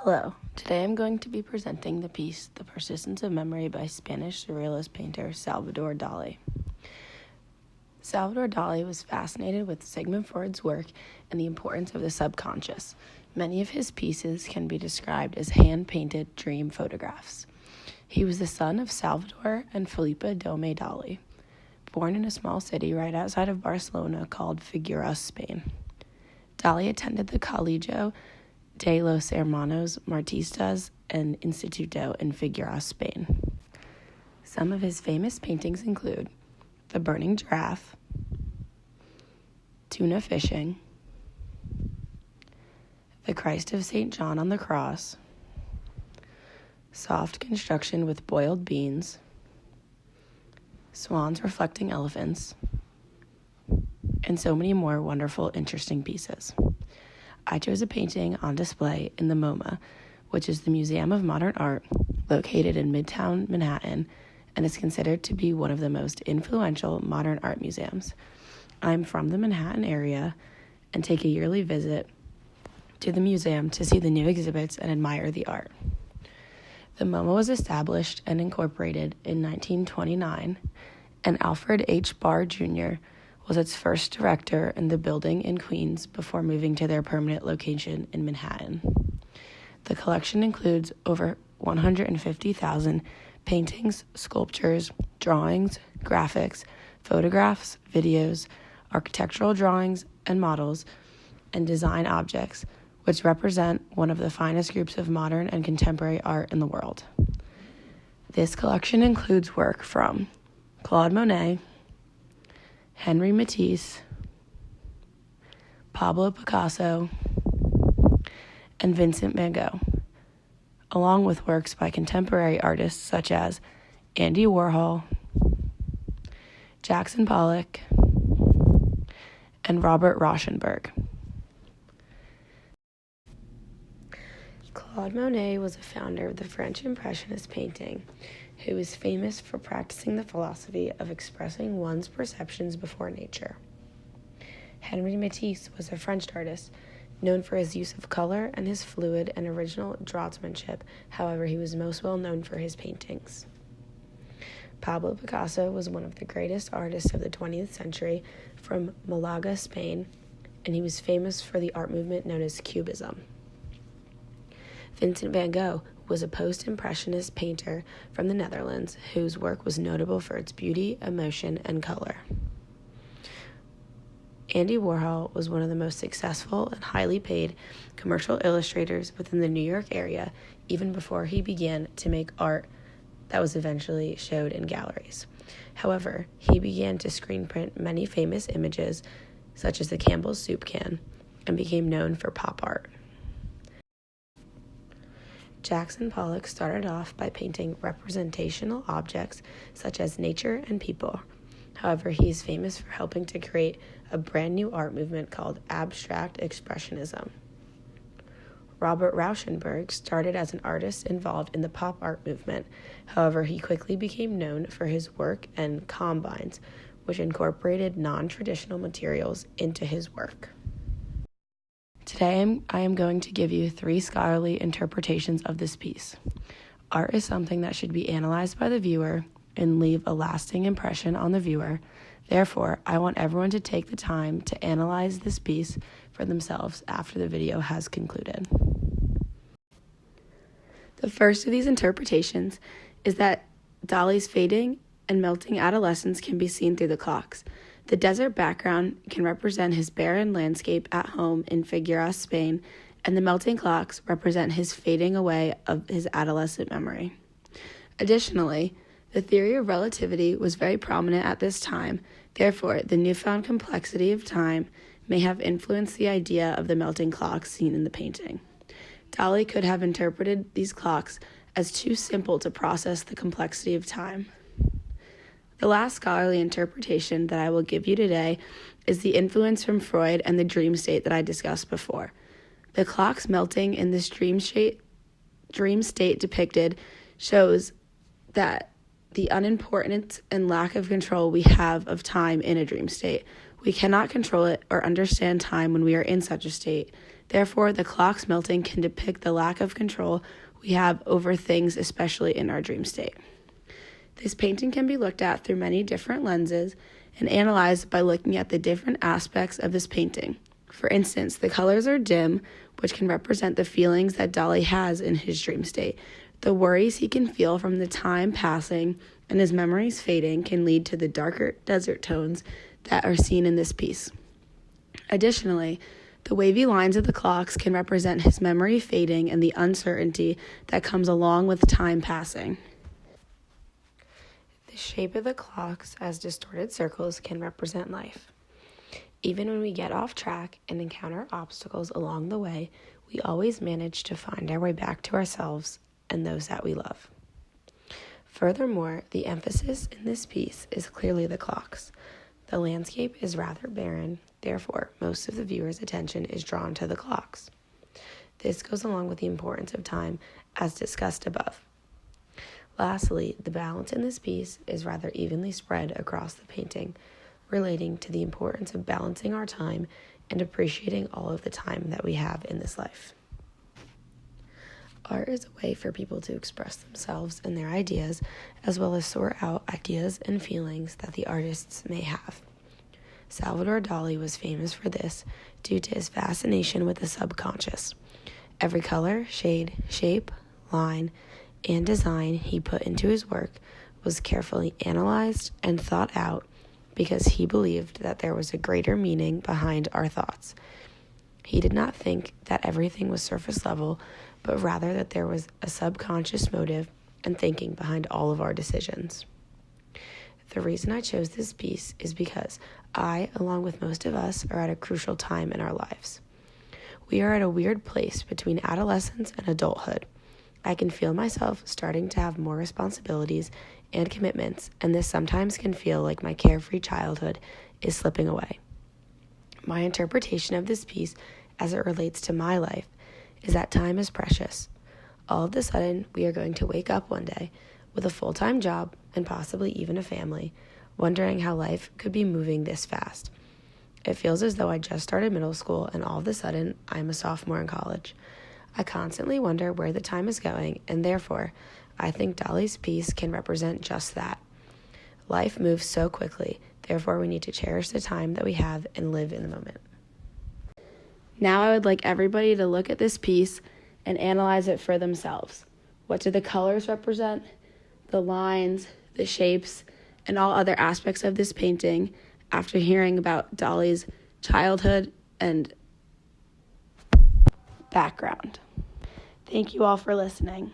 Hello, today I'm going to be presenting the piece The Persistence of Memory by Spanish surrealist painter Salvador Dali. Salvador Dali was fascinated with Sigmund Freud's work and the importance of the subconscious. Many of his pieces can be described as hand-painted dream photographs. He was the son of Salvador and Felipa Dome Dali, born in a small city right outside of Barcelona called Figueras, Spain. Dali attended the Colegio de los Hermanos Martistas and Instituto in Figueras, Spain. Some of his famous paintings include The Burning Giraffe, Tuna Fishing, The Christ of St. John on the Cross, Soft Construction with Boiled Beans, Swans Reflecting Elephants, and so many more wonderful, interesting pieces. I chose a painting on display in the MoMA, which is the Museum of Modern Art located in Midtown Manhattan and is considered to be one of the most influential modern art museums. I'm from the Manhattan area and take a yearly visit to the museum to see the new exhibits and admire the art. The MoMA was established and incorporated in 1929, and Alfred H. Barr Jr. was its first director in the building in Queens before moving to their permanent location in Manhattan. The collection includes over 150,000 paintings, sculptures, drawings, graphics, photographs, videos, architectural drawings and models, and design objects, which represent one of the finest groups of modern and contemporary art in the world. This collection includes work from Claude Monet, Henri Matisse, Pablo Picasso, and Vincent van Gogh, along with works by contemporary artists such as Andy Warhol, Jackson Pollock, and Robert Rauschenberg. Claude Monet was a founder of the French Impressionist painting, who was famous for practicing the philosophy of expressing one's perceptions before nature. Henri Matisse was a French artist, known for his use of color and his fluid and original draughtsmanship. However, he was most well known for his paintings. Pablo Picasso was one of the greatest artists of the 20th century from Malaga, Spain, and he was famous for the art movement known as Cubism. Vincent van Gogh was a post-impressionist painter from the Netherlands whose work was notable for its beauty, emotion, and color. Andy Warhol was one of the most successful and highly paid commercial illustrators within the New York area, even before he began to make art that was eventually showed in galleries. However, he began to screen print many famous images, such as the Campbell's soup can, and became known for pop art. Jackson Pollock started off by painting representational objects such as nature and people. However, he is famous for helping to create a brand new art movement called abstract expressionism. Robert Rauschenberg started as an artist involved in the pop art movement. However, he quickly became known for his work and combines, which incorporated non-traditional materials into his work. Today, I am going to give you 3 scholarly interpretations of this piece. Art is something that should be analyzed by the viewer and leave a lasting impression on the viewer. Therefore, I want everyone to take the time to analyze this piece for themselves after the video has concluded. The first of these interpretations is that Dali's fading and melting adolescence can be seen through the clocks. The desert background can represent his barren landscape at home in Figueras, Spain, and the melting clocks represent his fading away of his adolescent memory. Additionally, the theory of relativity was very prominent at this time. Therefore, the newfound complexity of time may have influenced the idea of the melting clocks seen in the painting. Dali could have interpreted these clocks as too simple to process the complexity of time. The last scholarly interpretation that I will give you today is the influence from Freud and the dream state that I discussed before. The clocks melting in this dream state depicted shows that the unimportance and lack of control we have of time in a dream state. We cannot control it or understand time when we are in such a state. Therefore, the clocks melting can depict the lack of control we have over things, especially in our dream state. This painting can be looked at through many different lenses and analyzed by looking at the different aspects of this painting. For instance, the colors are dim, which can represent the feelings that Dali has in his dream state. The worries he can feel from the time passing and his memories fading can lead to the darker desert tones that are seen in this piece. Additionally, the wavy lines of the clocks can represent his memory fading and the uncertainty that comes along with time passing. The shape of the clocks as distorted circles can represent life. Even when we get off track and encounter obstacles along the way, we always manage to find our way back to ourselves and those that we love. Furthermore, the emphasis in this piece is clearly the clocks. The landscape is rather barren, therefore, most of the viewer's attention is drawn to the clocks. This goes along with the importance of time, as discussed above. Lastly, the balance in this piece is rather evenly spread across the painting, relating to the importance of balancing our time and appreciating all of the time that we have in this life. Art is a way for people to express themselves and their ideas, as well as sort out ideas and feelings that the artists may have. Salvador Dali was famous for this due to his fascination with the subconscious. Every color, shade, shape, line, and design he put into his work was carefully analyzed and thought out because he believed that there was a greater meaning behind our thoughts. He did not think that everything was surface level, but rather that there was a subconscious motive and thinking behind all of our decisions. The reason I chose this piece is because I, along with most of us, are at a crucial time in our lives. We are at a weird place between adolescence and adulthood. I can feel myself starting to have more responsibilities and commitments, and this sometimes can feel like my carefree childhood is slipping away. My interpretation of this piece, as it relates to my life, is that time is precious. All of a sudden, we are going to wake up one day with a full-time job and possibly even a family, wondering how life could be moving this fast. It feels as though I just started middle school and all of a sudden I'm a sophomore in college. I constantly wonder where the time is going, and therefore, I think Dali's piece can represent just that. Life moves so quickly, therefore we need to cherish the time that we have and live in the moment. Now I would like everybody to look at this piece and analyze it for themselves. What do the colors represent? The lines, the shapes, and all other aspects of this painting after hearing about Dali's childhood and background. Thank you all for listening.